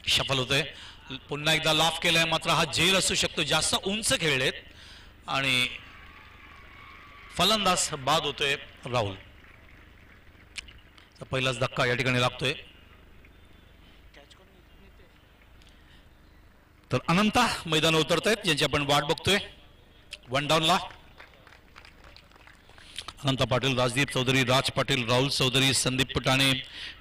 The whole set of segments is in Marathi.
शफल होतोय. पुन्हा एकदा लाफ केलाय, मात्र हा झेल असू शकतो. जास्त उंच खेळलेत आणि फलंदाज बाद होतोय राहुल. पहिलाच धक्का या ठिकाणी लागतोय. तर अनंता मैदान उतरतायत ज्यांची आपण वाट बघतोय. वन डाऊनला अनंता पाटील, राजदीप चौधरी, राज पाटील, राहुल चौधरी, संदीप पुटाणे,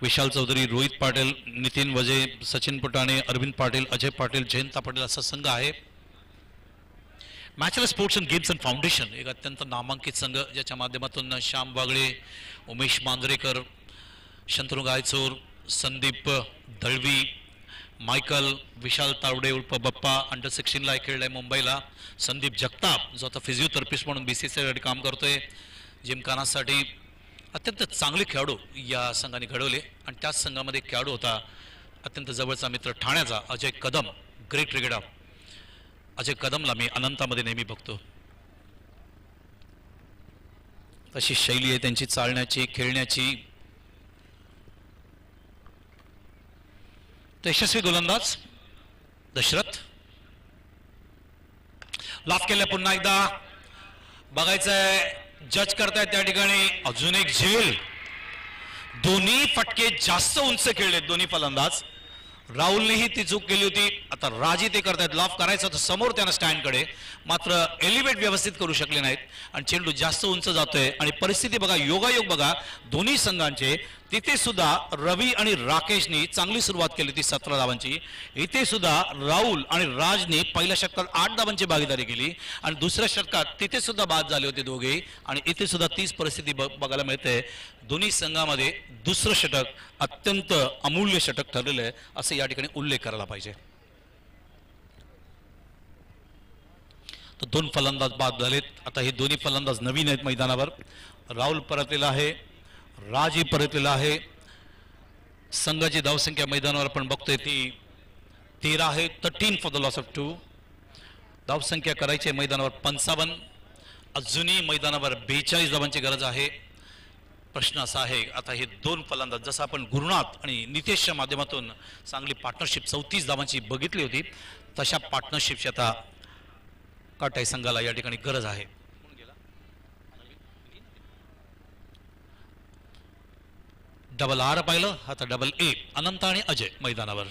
विशाल चौधरी, रोहित पाटील, नितीन वजे, सचिन पुटाणे, अरविंद पाटील, अजय पाटील, जयंता पाटील असा संघ आहे. मॅचला sports and games and foundation एक अत्यंत नामांकित संघ ज्याच्या माध्यमातून श्याम वागळे, उमेश मांजरेकर, शंतनू गायचोर, संदीप दळवी, मायकल, विशाल तावडे उर्फ बप्पा अंडर 16ला खेळलाय मुंबईला. संदीप जगताप जो आता फिजिओथेरपिस्ट म्हणून BCCI काम करतोय. जिमखानासाठी अत्यंत चांगले खेळाडू या संघाने घडवले आणि त्याच संघामध्ये खेळाडू होता अत्यंत जवळचा मित्र ठाण्याचा अजय कदम, ग्रेट क्रिकेटर. अजय कदमला मी अनंतामध्ये नेहमी बघतो. तशी शैली आहे त्यांची चालण्याची, खेळण्याची. यशस्वी गोलंदाज दशरथ. लाफ केल्या पुन्हा एकदा. बघायचंय जज करतायत त्या ठिकाणी. अजून एक झेल. दोन्ही फटके जास्त उंच खेळले दोन्ही फलंदाज. राहुलनेही ती चूक केली होती. आता राजी ते करतायत. लाफ करायचं होतं समोर त्यांना स्टँडकडे, मात्र एलिव्हेट व्यवस्थित करू शकले नाहीत आणि चेंडू जास्त उंच जातोय. आणि परिस्थिती बघा, योगायोग बघा दोन्ही संघांचे. तिथे सुद्धा रवी आणि राकेशनी चांगली सुरुवात केली होती 17 धावांची. इथे सुद्धा राहुल आणि राजने पहिल्या षटकात 8 धावांची भागीदारी केली आणि दुसऱ्या षटकात तिथे सुद्धा बाद झाले होते दोघे. आणि इथे सुद्धा तीच परिस्थिती बघायला मिळते. दोन्ही संघामध्ये दुसरं षटक अत्यंत अमूल्य षटक ठरलेलं आहे असं या ठिकाणी उल्लेख करायला पाहिजे. तर 2 फलंदाज बाद झालेत. आता हे दोन्ही फलंदाज नवीन आहेत मैदानावर. राहुल परतलेला आहे, राजही परतलेला आहे. संघाची धावसंख्या मैदानावर आपण बघतोय ती 13 आहे. 13 फॉर द लॉस ऑफ 2. धावसंख्या करायची आहे मैदानावर 55. अजूनही मैदानावर 42 धावांची गरज आहे. प्रश्न असा आहे, आता हे 2 फलंदाज जसं आपण गुरुनाथ आणि नितेशच्या माध्यमातून चांगली पार्टनरशिप 34 धावांची बघितली होती, तशा पार्टनरशिपची आता काटाई संघाला या ठिकाणी गरज आहे. डबल आर पाहिलं, आता डबल ए. अनंत आणि अजय मैदानावर.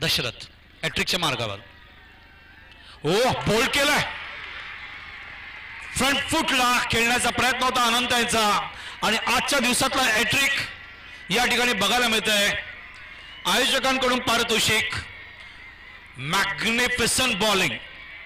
दशरथ हॅट्रिकच्या मार्गावर. ओ बोल्ड केलाय. फ्रंट फुटला खेळण्याचा प्रयत्न होता अनंत यांचा आणि आजच्या दिवसातला हॅट्रिक या ठिकाणी बघायला मिळत आहे. आयोजकांकडून पारितोषिक. Magnificent bowling.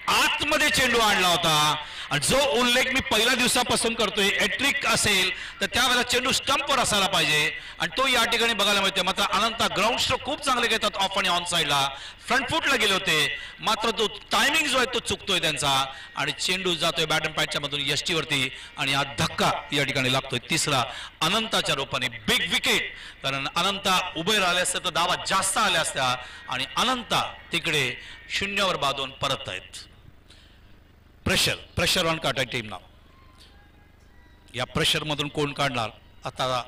आतमध्ये चेंडू आणला होता आणि जो उल्लेख मी पहिल्या दिवसापासून करतोय, हॅट्रिक असेल तर त्यावेळेला चेंडू स्टंपवर असायला पाहिजे आणि तो या ठिकाणी बघायला मिळते. मात्र अनंता ग्राउंड स्ट्रोक खूप चांगले घेतात ऑफ आणि ऑन साईडला. फ्रंट फुटला गेले होते, मात्र तो टायमिंग जो आहे तो चुकतोय त्यांचा आणि चेंडू जातोय बॅट अँड पॅडच्या मधून यष्टीवरती आणि हा धक्का या ठिकाणी लागतोय. तिसरा अनंताच्या रूपाने. बिग विकेट, कारण अनंता उभे राहिले असते तर धावा जास्त आल्या असत्या आणि अनंता तिकडे 0वर बांधून परत आहेत. प्रेशर ऑन काटा टीम नाव. या प्रेशर मधून कोण काढणार आता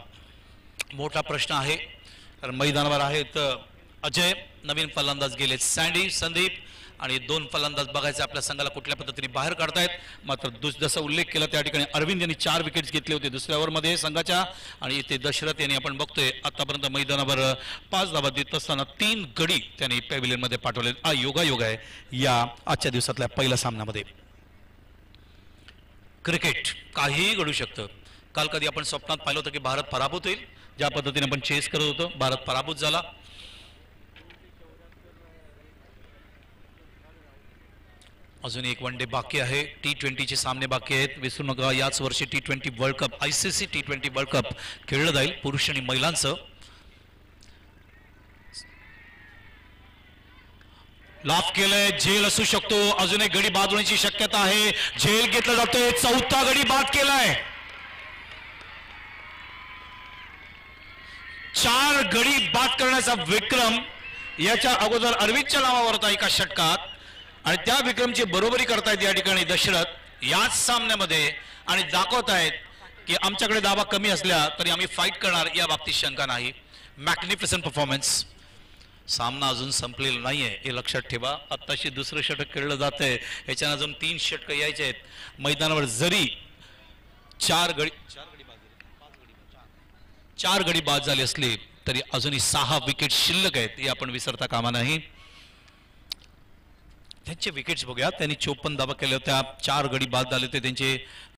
मोठा प्रश्न आहे. कारण मैदानावर आहेत अजय, नवीन फलंदाज गेले सँडी, संदीप आणि 2 फलंदाज बघायचे आपल्या संघाला कुठल्या पद्धतीने बाहेर काढतायत. मात्र जसा उल्लेख केला त्या ठिकाणी अरविंद यांनी 4 विकेट्स घेतले होते दुसऱ्या ओव्हरमध्ये संघाच्या आणि इथे दशरथ यांनी आपण बघतोय आतापर्यंत मैदानावर 5 धावा देत असताना 3 गडी त्यांनी पॅव्हिलियनमध्ये पाठवले. हा योगायोग आहे या आजच्या दिवसातल्या पहिल्या सामन्यामध्ये. क्रिकेट काहीही घडू शकतं. काल कधी आपण स्वप्नात पाहिलं होतं की भारत पराभूत होईल. ज्या पद्धतीने आपण चेस करत होतो, भारत पराभूत झाला. अजून एक वन डे बाकी आहे. T20चे सामने बाकी आहेत. विसरू नका याच वर्षी T20 world cup, ICC T20 world cup खेळलं जाईल पुरुष आणि महिलांचं. लाफ केलंय, झेल असू शकतो. अजून एक गडी बाद होण्याची शक्यता आहे. झेल घेतला जातोय. 4था गडी बाद केलाय. 4 गडी बाद करण्याचा विक्रम याच्या अगोदर अरविंदच्या नावावर होता एका षटकात आणि त्या विक्रमची बरोबरी करतायत या ठिकाणी दशरथ याच सामन्यामध्ये आणि दाखवत आहेत की आमच्याकडे धावा कमी असल्या तरी आम्ही फाईट करणार, या बाबतीत शंका नाही. Magnificent performance. सामना अजून संपलेला नाहीये हे लक्षात ठेवा. आत्ताशी दुसरं षटक खेळलं जात आहे. याच्यानं अजून 3 षटकं यायचे आहेत. मैदानावर जरी 4 गडी बाद झाले असले तरी अजूनही 6 विकेट शिल्लक आहेत हे आपण विसरता कामा नाही. त्यांचे विकेट्स बघूया. त्यांनी 54 धावा केल्या होत्या. 4 गडी बाद झाले होते त्यांचे.